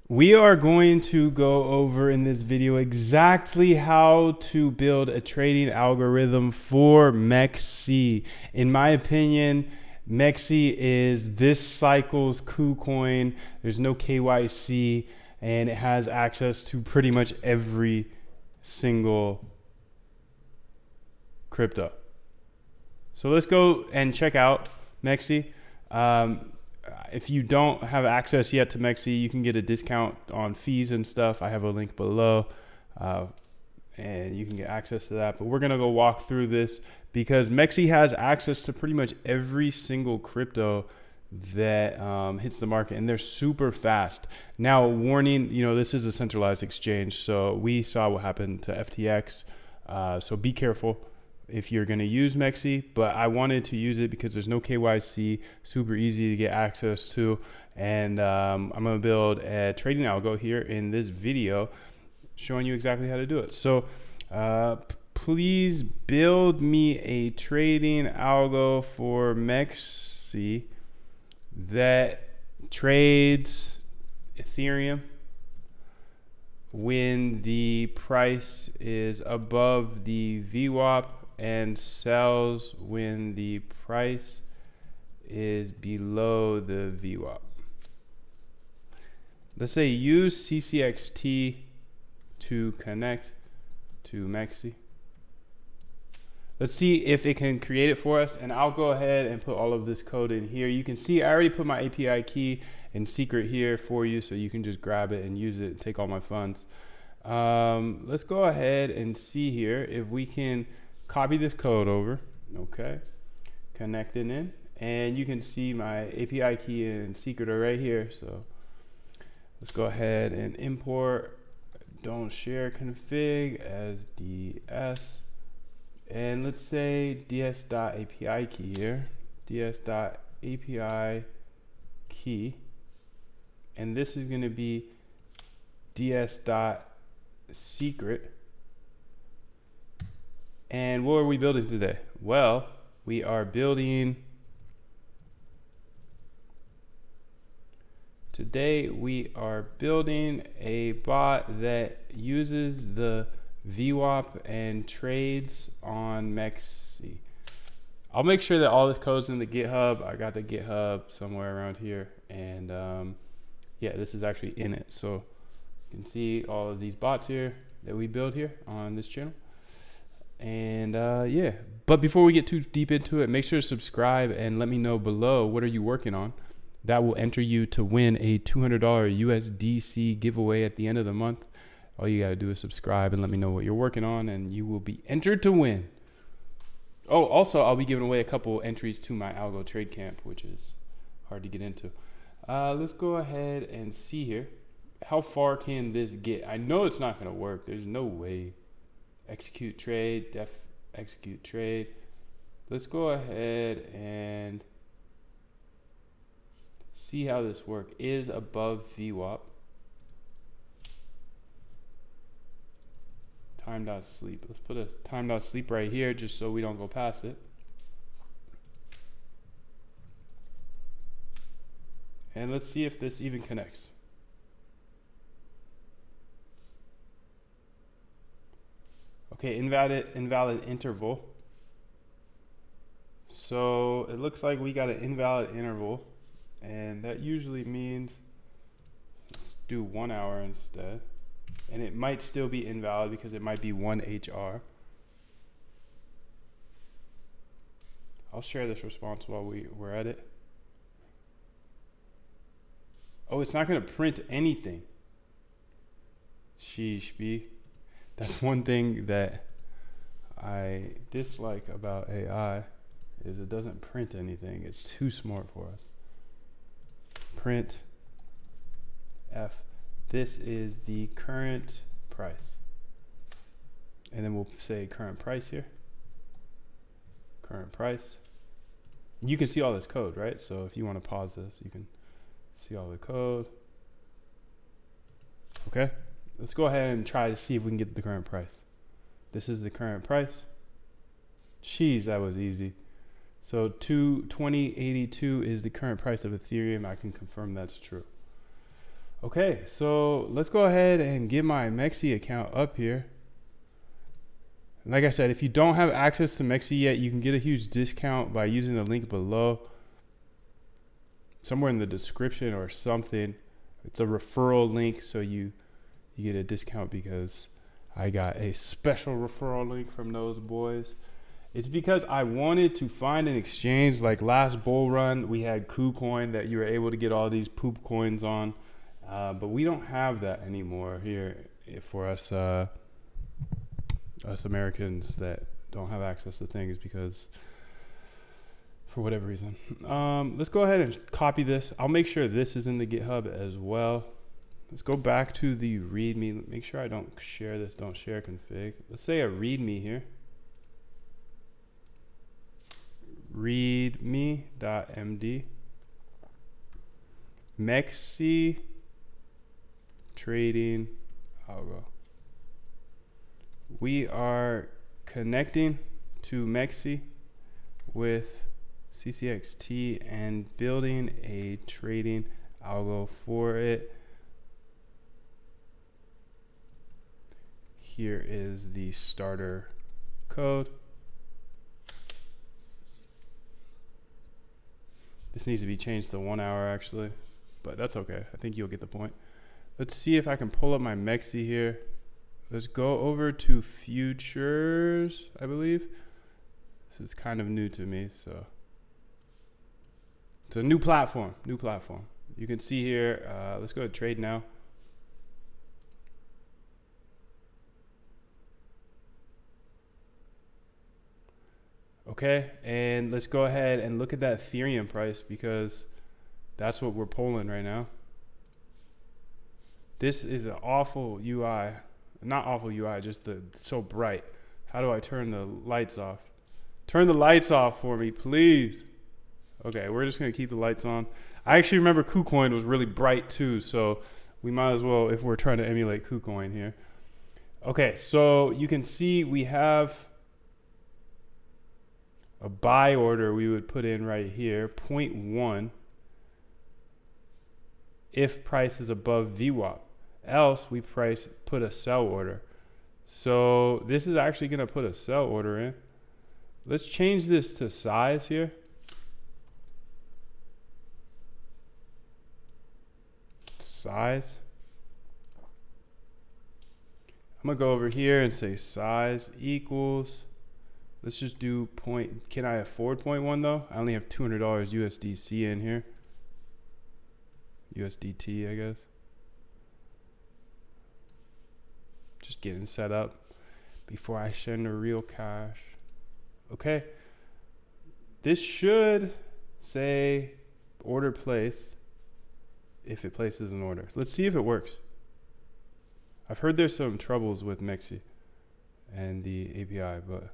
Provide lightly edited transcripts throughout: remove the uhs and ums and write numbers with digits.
We are going to go over in this video exactly how to build a trading algorithm for MEXC. In my opinion, MEXC is this cycle's KuCoin. There's no KYC and it has access to pretty much every single crypto. So let's go and check out MEXC. If you don't have access yet to MEXC, you can get a discount on fees and stuff. I have a link below and you can get access to that. But we're going to go walk through this because MEXC has access to pretty much every single crypto that hits the market, and they're super fast. Now, warning, this is a centralized exchange. So we saw what happened to FTX. So be careful if you're going to use MEXC, but I wanted to use it because there's no KYC, super easy to get access to. And I'm going to build a trading algo here in this video showing you exactly how to do it. So please build me a trading algo for MEXC that trades Ethereum when the price is above the VWAP and sells when the price is below the VWAP. Let's say use CCXT to connect to MEXC. Let's see if it can create it for us, and I'll go ahead and put all of this code in here. You can see I already put my API key and secret here for you, so you can just grab it and use it and take all my funds. Let's go ahead and see here if we can copy this code over. Okay, connect it in, and you can see my API key and secret are right here. So let's go ahead and import don't share config as ds, and let's say ds.api key here, ds.api key, and this is going to be ds.secret. And what are we building today? Well, we are building, today we are building a bot that uses the VWAP and trades on MEXC. I'll make sure that all this code's in the GitHub. I got the GitHub somewhere around here, and yeah, this is actually in it. So you can see all of these bots here that we build here on this channel. And yeah, but before we get too deep into it, make sure to subscribe and let me know below what are you working on. That will enter you to win a $200 USDC giveaway at the end of the month. All you got to do is subscribe and let me know what you're working on, and you will be entered to win. Oh, also, I'll be giving away a couple entries to my Algo Trade Camp, which is hard to get into. Let's go ahead and see here. How far can this get? I know it's not going to work. There's no way. Execute trade, execute trade. Let's go ahead and see how this works. Is above VWAP. Time.sleep. Let's put a time.sleep right here just so we don't go past it. And let's see if this even connects. Okay, invalid interval. So it looks like we got an invalid interval, and that usually means let's do 1 hour instead. And it might still be invalid because it might be 1 HR. I'll share this response while we're at it. Oh, it's not going to print anything. Sheesh, B. That's one thing that I dislike about AI is it doesn't print anything. It's too smart for us. Print F. This is the current price. And then we'll say current price here. Current price. You can see all this code, right? So if you want to pause this, you can see all the code. Okay. Let's go ahead and try to see if we can get the current price. This is the current price. Jeez, that was easy. So 220.82 is the current price of Ethereum. I can confirm that's true. Okay, so let's go ahead and get my MEXC account up here. Like I said, if you don't have access to MEXC yet, you can get a huge discount by using the link below. Somewhere in the description or something. It's a referral link, so you get a discount because I got a special referral link from those boys. It's because I wanted to find an exchange. Like last bull run, we had KuCoin that you were able to get all these poop coins on. But we don't have that anymore here for us Americans that don't have access to things because for whatever reason. Let's go ahead and copy this. I'll make sure this is in the GitHub as well. Let's go back to the README. Make sure I don't share this. Don't share config. Let's say a README here. README.md. MEXC trading algo. We are connecting to MEXC with CCXT and building a trading algo for it. Here is the starter code. This needs to be changed to 1 hour actually, but that's okay. I think you'll get the point. Let's see if I can pull up my MEXC here. Let's go over to futures, I believe. This is kind of new to me, so. It's a new platform, You can see here, let's go to trade now. Okay, and let's go ahead and look at that Ethereum price because that's what we're pulling right now. This is an awful UI. Not awful UI, just so bright. How do I turn the lights off? Turn the lights off for me, please. Okay, we're just gonna keep the lights on. I actually remember KuCoin was really bright too, so we might as well, if we're trying to emulate KuCoin here. Okay, so you can see we have a buy order we would put in right here, 0.1, if price is above VWAP. Else we put a sell order. So this is actually going to put a sell order in. Let's change this to size here. Size. I'm going to go over here and say size equals. Let's just do point. Can I afford 0.1 though? I only have $200 USDC in here. USDT, I guess. Just getting set up before I send the real cash. Okay. This should say order place if it places an order. Let's see if it works. I've heard there's some troubles with MEXC and the API, but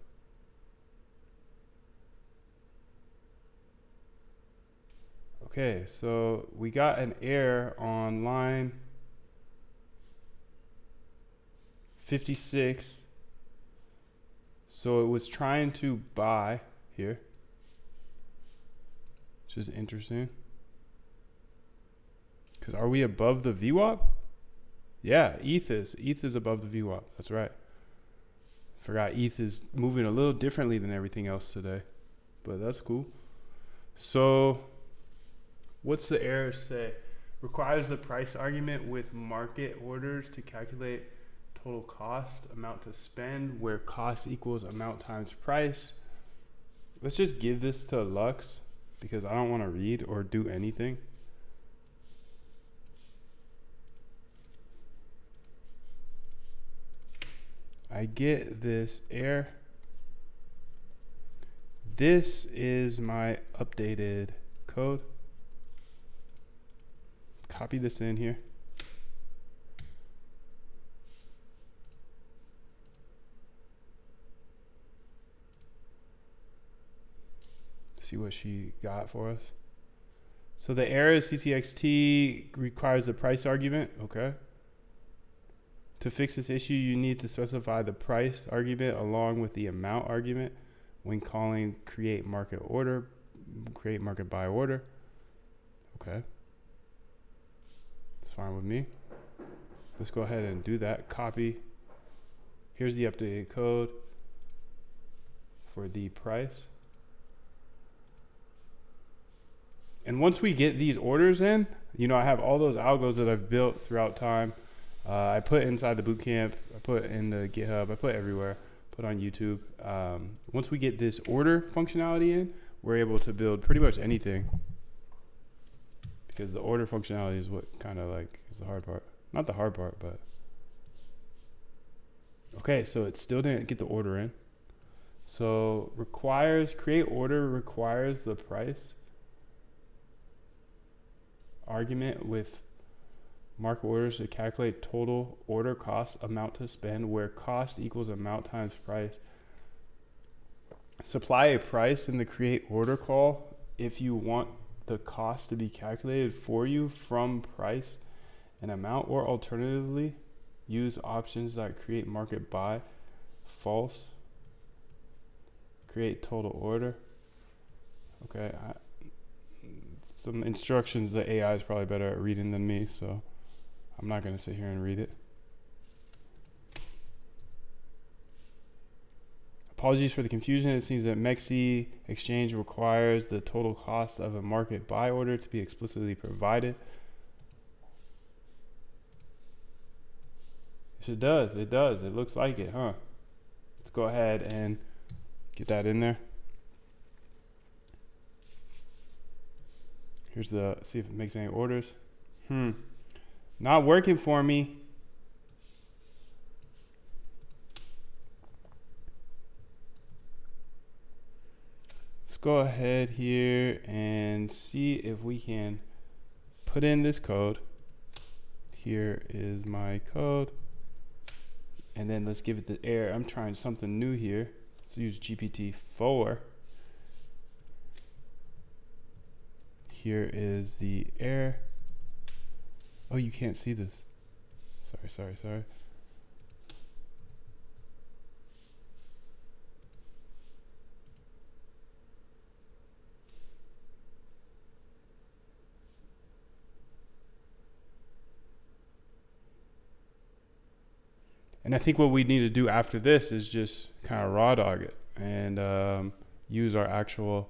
okay, so we got an error on line 56. So it was trying to buy here, which is interesting. Because are we above the VWAP? Yeah, ETH is above the VWAP. That's right. Forgot ETH is moving a little differently than everything else today, but that's cool. So what's the error say? Requires the price argument with market orders to calculate total cost, amount to spend, where cost equals amount times price. Let's just give this to Lux because I don't want to read or do anything. I get this error. This is my updated code. Copy this in here. See what she got for us. So the error is CCXT requires the price argument. Okay. To fix this issue, you need to specify the price argument along with the amount argument when calling create market buy order. Okay. Let's fine with me. Let's go ahead and do that. Copy. Here's the updated code for the price. And once we get these orders in, you know, I have all those algos that I've built throughout time. I put inside the bootcamp, I put in the GitHub, I put everywhere, put on YouTube. Once we get this order functionality in, we're able to build pretty much anything, because the order functionality is what kind of like is the hard part. Not the hard part, but. Okay, so it still didn't get the order in. So create order requires the price argument with market orders to calculate total order cost amount to spend, where cost equals amount times price. Supply a price in the create order call if you want the cost to be calculated for you from price and amount, or alternatively use options that create market by false, create total order. Okay, some instructions the AI is probably better at reading than me, so I'm not going to sit here and read it. Apologies for the confusion. It seems that MEXC exchange requires the total cost of a market buy order to be explicitly provided. It does. It does. It looks like it, huh? Let's go ahead and get that in there. Here's see if it makes any orders. Not working for me. Let's go ahead here and see if we can put in this code. Here is my code. And then let's give it the error. I'm trying something new here. Let's use GPT-4. Here is the error. Oh, you can't see this. Sorry. And I think what we need to do after this is just kind of raw dog it and use our actual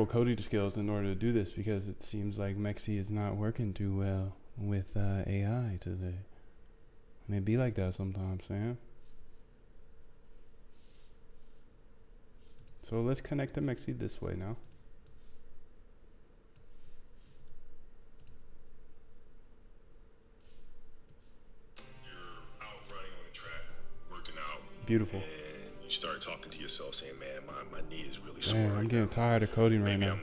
coding skills in order to do this, because it seems like MEXC is not working too well with AI today. It may be like that sometimes, Sam. So let's connect to MEXC this way now. You're out running on the track, working out. Beautiful. And you start talking to yourself saying, man, my knee is really sore. Man, I'm getting tired of coding right now.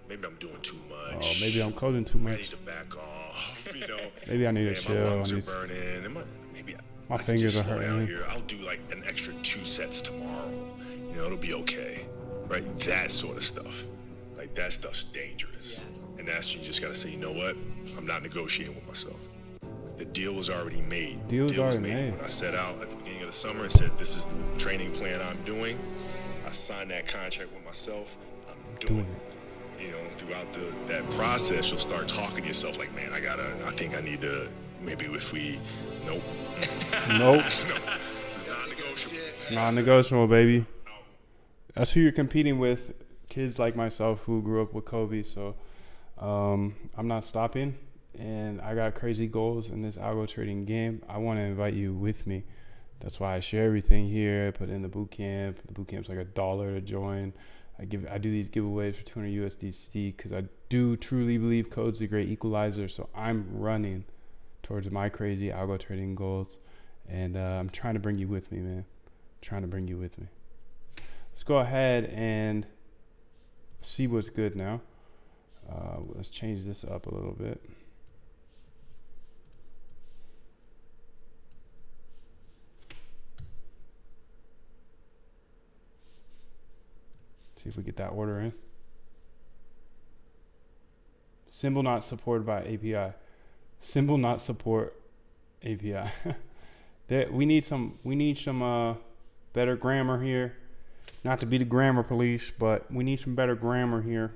Maybe I'm doing too much. Oh, maybe I'm coding too much. I need to back off, you know. Maybe I need to chill. My lungs are burning. And maybe my fingers are hurting. Here. I'll do like an extra 2 sets tomorrow. You know, it'll be okay. Right? That sort of stuff. Like, that stuff's dangerous. Yes. And that's, you just got to say, you know what? I'm not negotiating with myself. The deal was already made. Deal was already made. When I set out at the beginning of the summer and said, this is the training plan I'm doing, I signed that contract with myself. I'm doing it. You know, throughout that process, you'll start talking to yourself like, man, I think I need to, maybe if we, nope. Nope. No, this is non-negotiable. Non-negotiable, baby. That's who you're competing with, kids like myself who grew up with Kobe. So I'm not stopping, and I got crazy goals in this algo trading game. I want to invite you with me. That's why I share everything here. I put in the boot camp. The boot camp's like $1 to join. I do these giveaways for 200 USDC because I do truly believe code's a great equalizer. So I'm running towards my crazy algo trading goals, and I'm trying to bring you with me, man. I'm trying to bring you with me. Let's go ahead and see what's good now. Let's change this up a little bit. See if we get that order in. Symbol not supported by API. Symbol not support API. We need some better grammar here. Not to be the grammar police, but we need some better grammar here.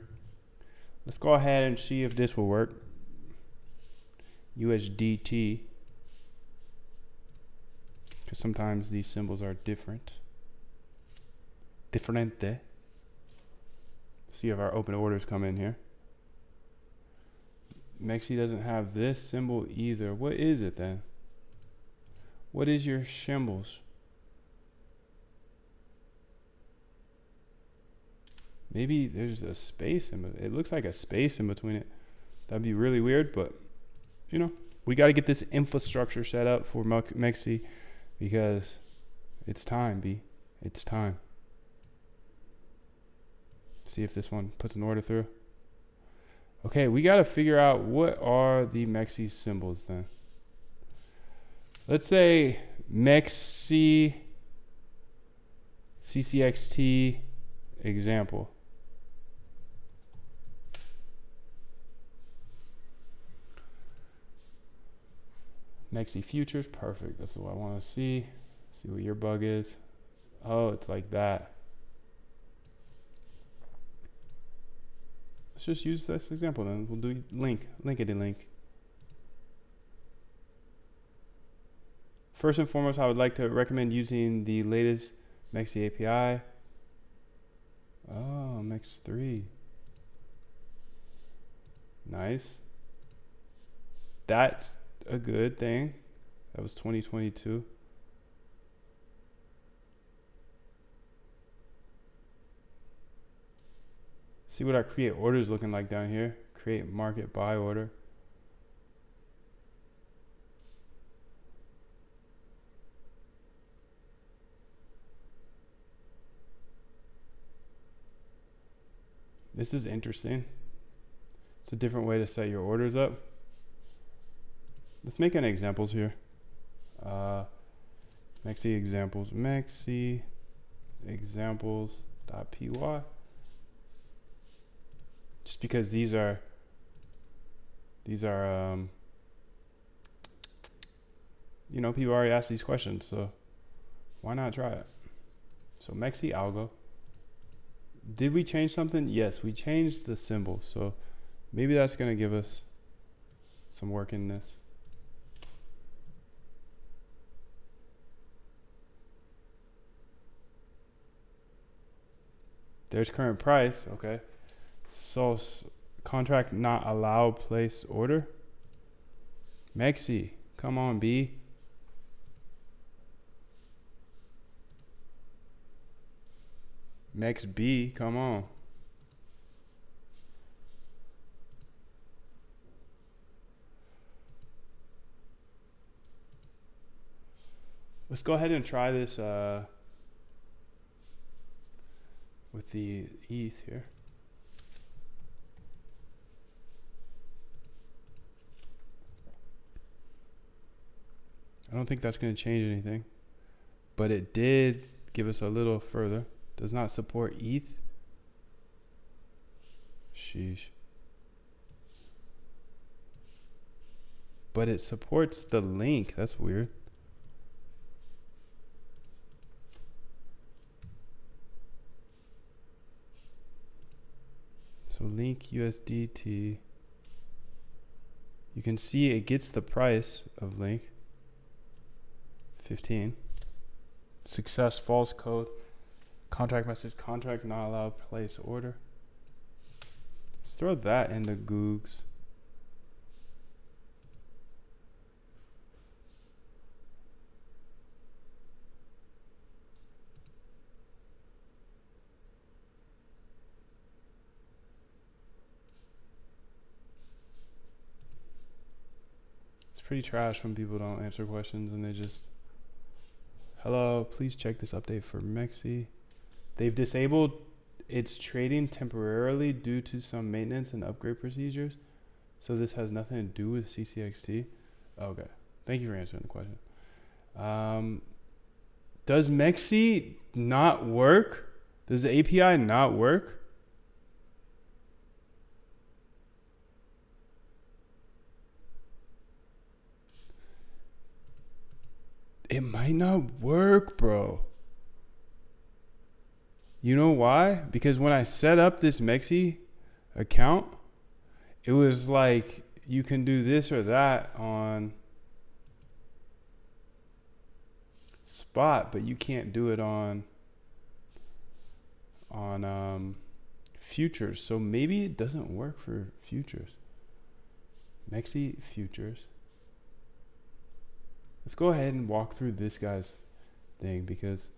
Let's go ahead and see if this will work. USDT. Because sometimes these symbols are different. Differente. See if our open orders come in here. MEXC doesn't have this symbol either. What is it then? What is your symbols? Maybe there's a space in it. It looks like a space in between it. That'd be really weird, but you know, we got to get this infrastructure set up for MEXC because it's time, B. It's time. See if this one puts an order through. Okay, we got to figure out what are the MEXC symbols then. Let's say MEXC CCXT example. MEXC futures, perfect. That's what I want to see. See what your bug is. Oh, it's like that. Let's just use this example then. We'll do link. First and foremost, I would like to recommend using the latest MEXC API. Oh, MEXC3. Nice. That's a good thing. That was 2022. See what our create order is looking like down here. Create market buy order. This is interesting. It's a different way to set your orders up. Let's make an examples here. MEXC examples. MEXC examples.py. Just because these are you know, people already asked these questions, so why not try it? So MEXC algo. Did we change something? Yes, we changed the symbol. So maybe that's going to give us some work in this. There's current price. Okay. So contract not allow place order. MEXC, come on, B. MEXB, come on. Let's go ahead and try this with the ETH here. I don't think that's going to change anything, but it did give us a little further. Does not support ETH. Sheesh. But it supports the link. That's weird. So link USDT. You can see it gets the price of link. 15. Success, false code. Contract message, contract not allowed, place order. Let's throw that into Googs. It's pretty trash when people don't answer questions and they just, hello, please check this update for MEXC. They've disabled its trading temporarily due to some maintenance and upgrade procedures. So this has nothing to do with CCXT. Okay. Thank you for answering the question. Does MEXC not work? Does the API not work? It might not work, bro. You know why? Because when I set up this MEXC account, it was like you can do this or that on spot, but you can't do it on futures. So maybe it doesn't work for futures. MEXC futures. Let's go ahead and walk through this guy's thing because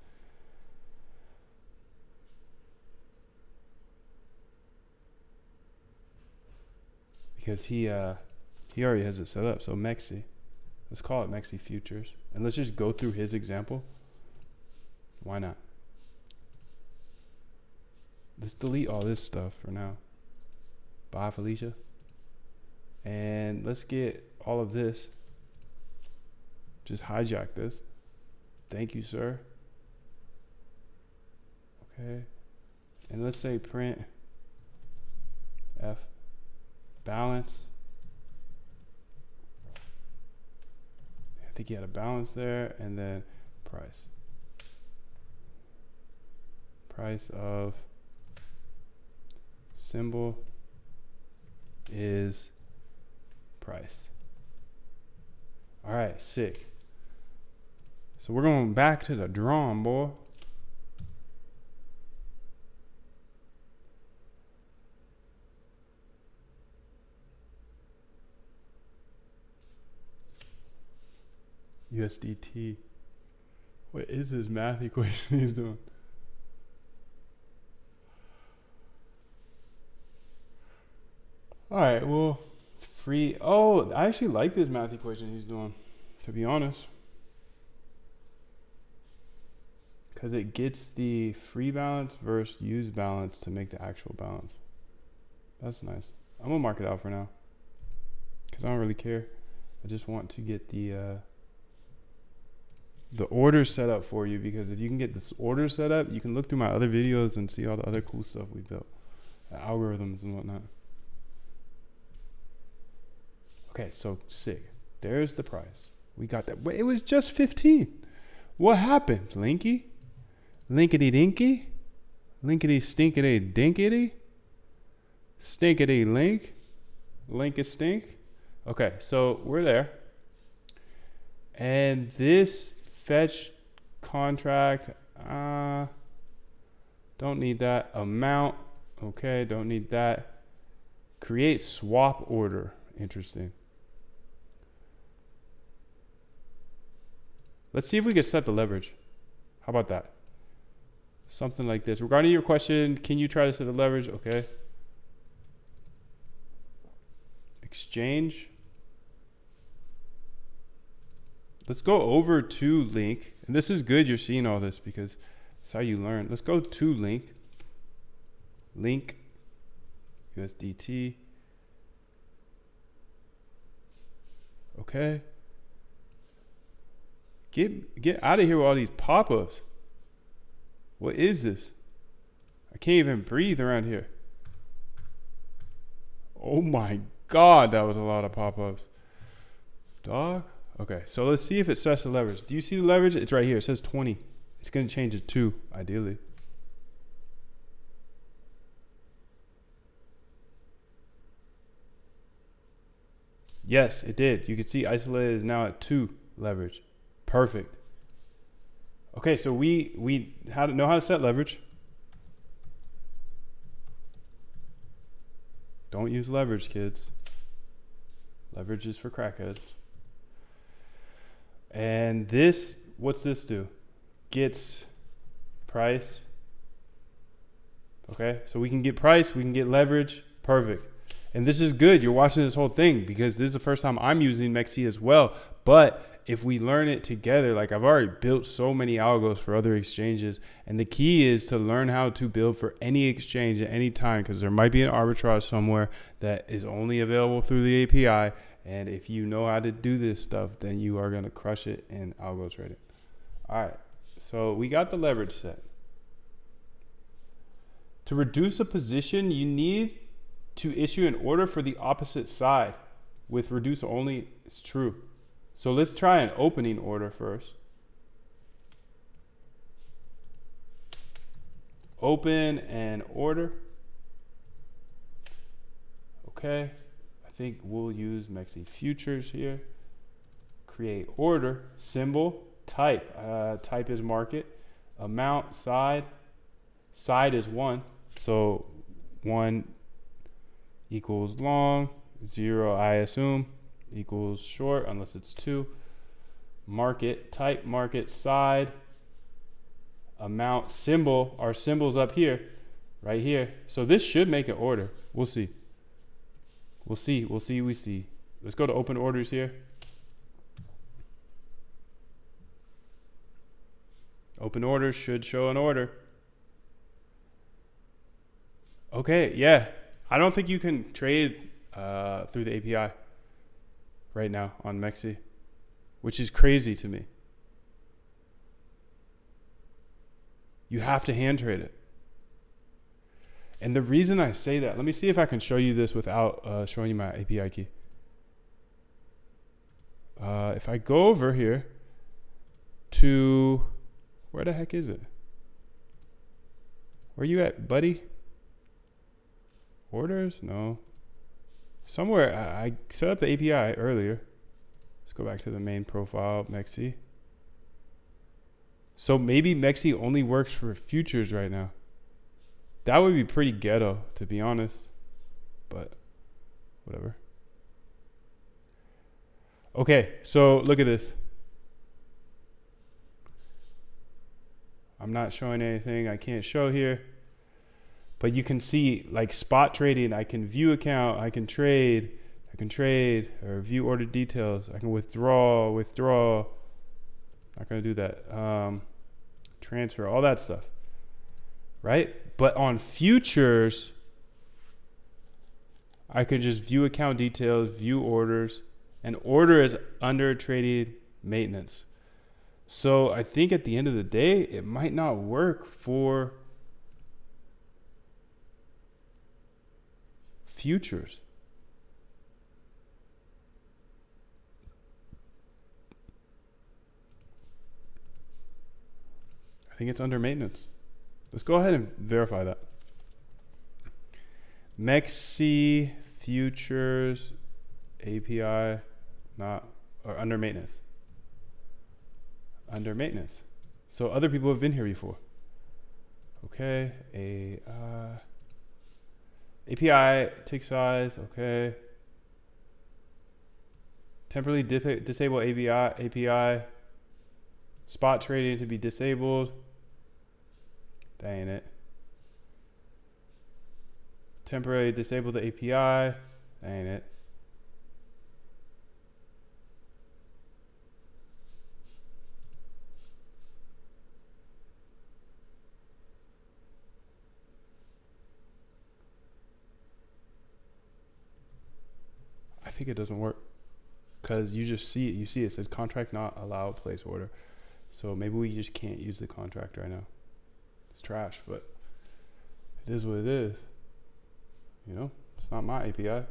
he already has it set up. So MEXC, let's call it MEXC futures, and let's just go through his example. Why not? Let's delete all this stuff for now. Bye, Felicia. And let's get all of this. Just hijack this. Thank you, sir. Okay. And let's say print F balance. I think he had a balance there, and then price. Price of symbol is price. All right, sick. So we're going back to the drawing board. USDT. What is this math equation he's doing? All right, well, free. Oh, I actually like this math equation he's doing, to be honest. Because it gets the free balance versus used balance to make the actual balance. That's nice. I'm going to mark it out for now. Because I don't really care. I just want to get the order set up for you. Because if you can get this order set up, you can look through my other videos and see all the other cool stuff we built. The algorithms and whatnot. Okay, so sick. There's the price. We got that. Wait, it was just 15. What happened? Linky? Linkity dinky? Linkity stinkity dinkity? Stinkity link? Link stink? Okay, so we're there. And this fetch contract, don't need that. Amount, okay, don't need that. Create swap order. Interesting. Let's see if we can set the leverage. How about that? Something like this. Regarding your question, can you try to set the leverage? Okay. Exchange. Let's go over to link. And this is good you're seeing all this because it's how you learn. Let's go to link. Link. USDT. Okay. Get out of here with all these pop-ups. What is this? I can't even breathe around here. Oh my God, that was a lot of pop-ups. Dog. Okay, so let's see if it sets the leverage. Do you see the leverage? It's right here. It says 20. It's going to change to 2, ideally. Yes, it did. You can see isolated is now at 2 leverage. Perfect. Okay, so we know how to set leverage. Don't use leverage, kids. Leverage is for crackheads. And this, what's this do? Gets price. Okay, so we can get price, we can get leverage. Perfect. And this is good. You're watching this whole thing because this is the first time I'm using MEXC as well. But if we learn it together, like I've already built so many algos for other exchanges, and the key is to learn how to build for any exchange at any time because there might be an arbitrage somewhere that is only available through the API. And if you know how to do this stuff, then you are going to crush it in algo trading. All right, so we got the leverage set. To reduce a position, you need to issue an order for the opposite side. With reduce only, it's true. So let's try an opening order first. Open an order. Okay. think we'll use MEXC futures here. Create order, symbol, type. Type is market. Amount, side. Side is 1. So 1 equals long. 0, I assume, equals short, unless it's 2. Market, type, market, side. Amount, symbol. Our symbol's up here, right here. So this should make an order. We'll see. We'll see. Let's go to open orders here. Open orders should show an order. Okay, yeah. I don't think you can trade through the API right now on MEXC, which is crazy to me. You have to hand trade it. And the reason I say that, let me see if I can show you this without showing you my API key. If I go over here to, where the heck is it? Where you at, buddy? Orders? No. Somewhere, I set up the API earlier. Let's go back to the main profile, MEXC. So maybe MEXC only works for futures right now. That would be pretty ghetto, to be honest. But whatever. Okay, so look at this. I'm not showing anything I can't show here. But you can see, like spot trading, I can view account, I can trade, or view order details. I can withdraw. Not gonna do that. Transfer, all that stuff, right? But on futures, I could just view account details, view orders, and order is under trading maintenance. So I think at the end of the day, it might not work for futures. I think it's under maintenance. Let's go ahead and verify that. MEXC futures API not or under maintenance. Under maintenance. So other people have been here before. Okay, API tick size, okay. Temporarily disable API. Spot trading to be disabled. That ain't it. Temporarily disable the API. That ain't it. I think it doesn't work because you just see it. You see it says contract not allowed place order. So maybe we just can't use the contract right now. It's trash, but it is what it is. You know, it's not my API.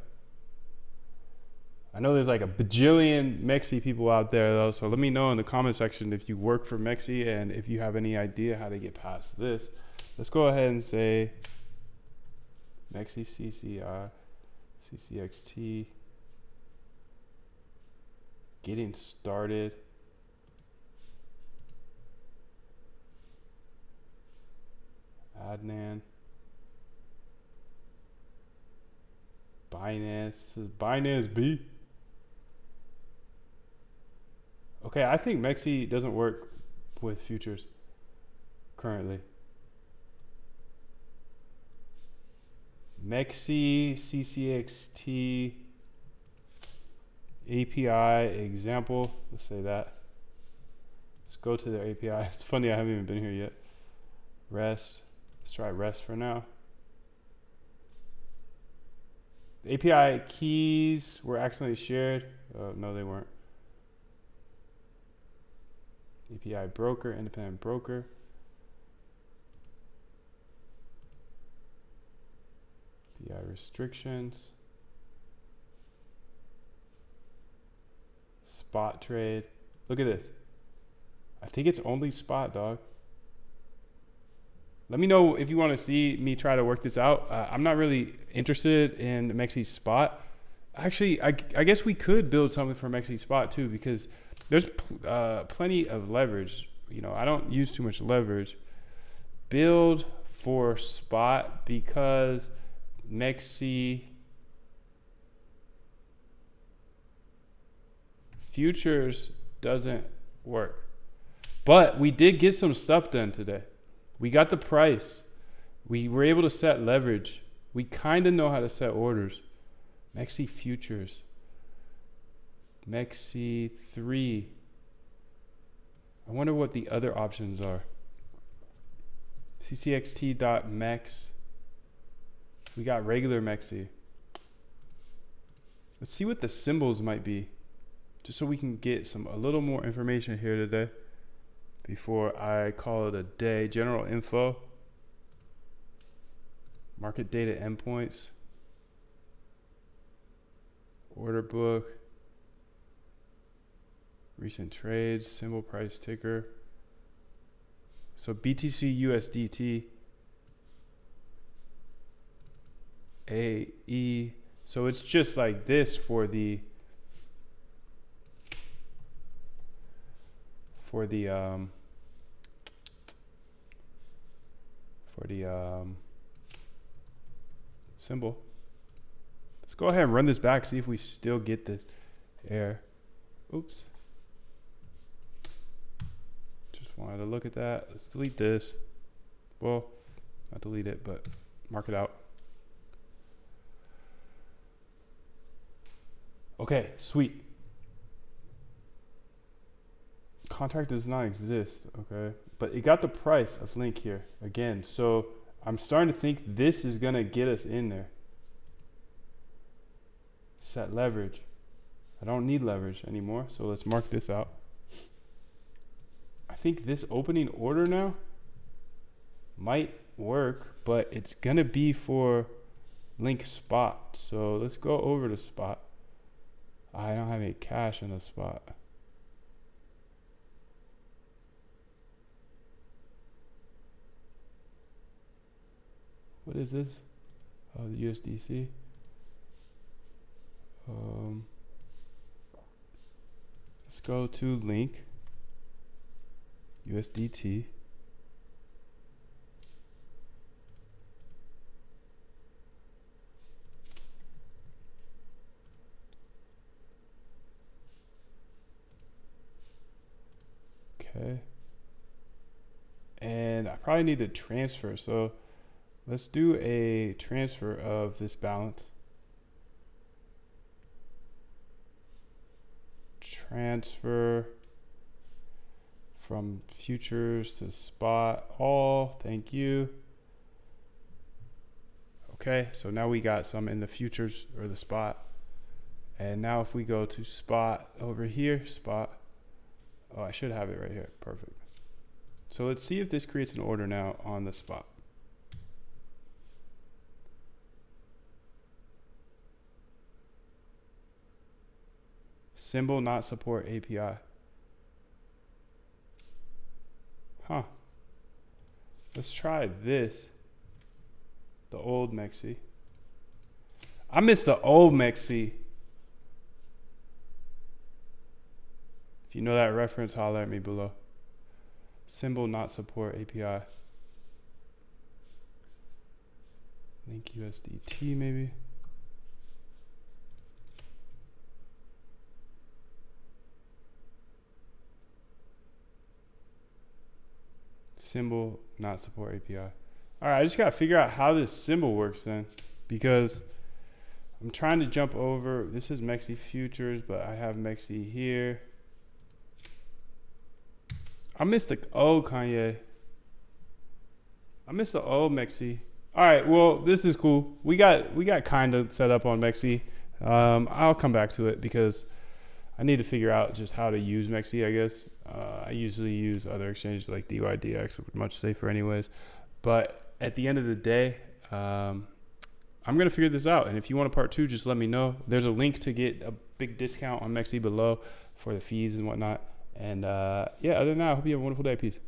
I know there's like a bajillion MEXC people out there though. So let me know in the comment section if you work for MEXC and if you have any idea how to get past this. Let's go ahead and say MEXC CCI, CCXT. Getting started. Adnan. Binance. This is Binance B. Okay, I think MEXC doesn't work with futures currently. MEXC CCXT API example. Let's say that. Let's go to the API. It's funny I haven't even been here yet. REST. Let's try REST for now. The API keys were accidentally shared. No, they weren't. API broker, independent broker. API restrictions. Spot trade. Look at this. I think it's only spot, dog. Let me know if you want to see me try to work this out. I'm not really interested in the MEXC spot. Actually, I guess we could build something for MEXC spot too, because there's plenty of leverage. You know, I don't use too much leverage. Build for spot because MEXC futures doesn't work. But we did get some stuff done today. We got the price. We were able to set leverage. We kind of know how to set orders. MEXC futures. MEXC 3. I wonder what the other options are. ccxt.mex. We got regular MEXC. Let's see what the symbols might be, just so we can get a little more information here today before I call it a day. General info, market data endpoints, order book, recent trades, symbol price ticker. So BTC USDT, AE. So it's just like this for the symbol. Let's go ahead and run this back, see if we still get this error. Oops. Just wanted to look at that. Let's delete this. Well, not delete it, but mark it out. Okay, sweet. Contract does not exist, okay? But it got the price of link here again. So I'm starting to think this is gonna get us in there. Set leverage. I don't need leverage anymore, so let's mark this out. I think this opening order now might work, but it's gonna be for link spot. So let's go over to spot. I don't have any cash in the spot. What is this? Oh, the USDC. Let's go to link USDT. Okay. And I probably need to transfer. So let's do a transfer of this balance. Transfer from futures to spot all. Thank you. Okay, so now we got some in the futures or the spot. And now if we go to spot over here, spot. Oh, I should have it right here. Perfect. So let's see if this creates an order now on the spot. Symbol not support API. Huh. Let's try this. The old MEXC. I miss the old MEXC. If you know that reference, holler at me below. Symbol not support API. Link USDT maybe. Symbol not support API. All right, I just gotta figure out how this symbol works then, because I'm trying to jump over. This is MEXC futures, but I have MEXC here. I missed the old Kanye. I missed the old MEXC. All right, well, this is cool. We got kind of set up on MEXC. I'll come back to it because I need to figure out just how to use MEXC, I guess. I usually use other exchanges like DYDX, which are much safer anyways. But at the end of the day, I'm going to figure this out. And if you want a part 2, just let me know. There's a link to get a big discount on MEXC below for the fees and whatnot. And yeah, other than that, I hope you have a wonderful day. Peace.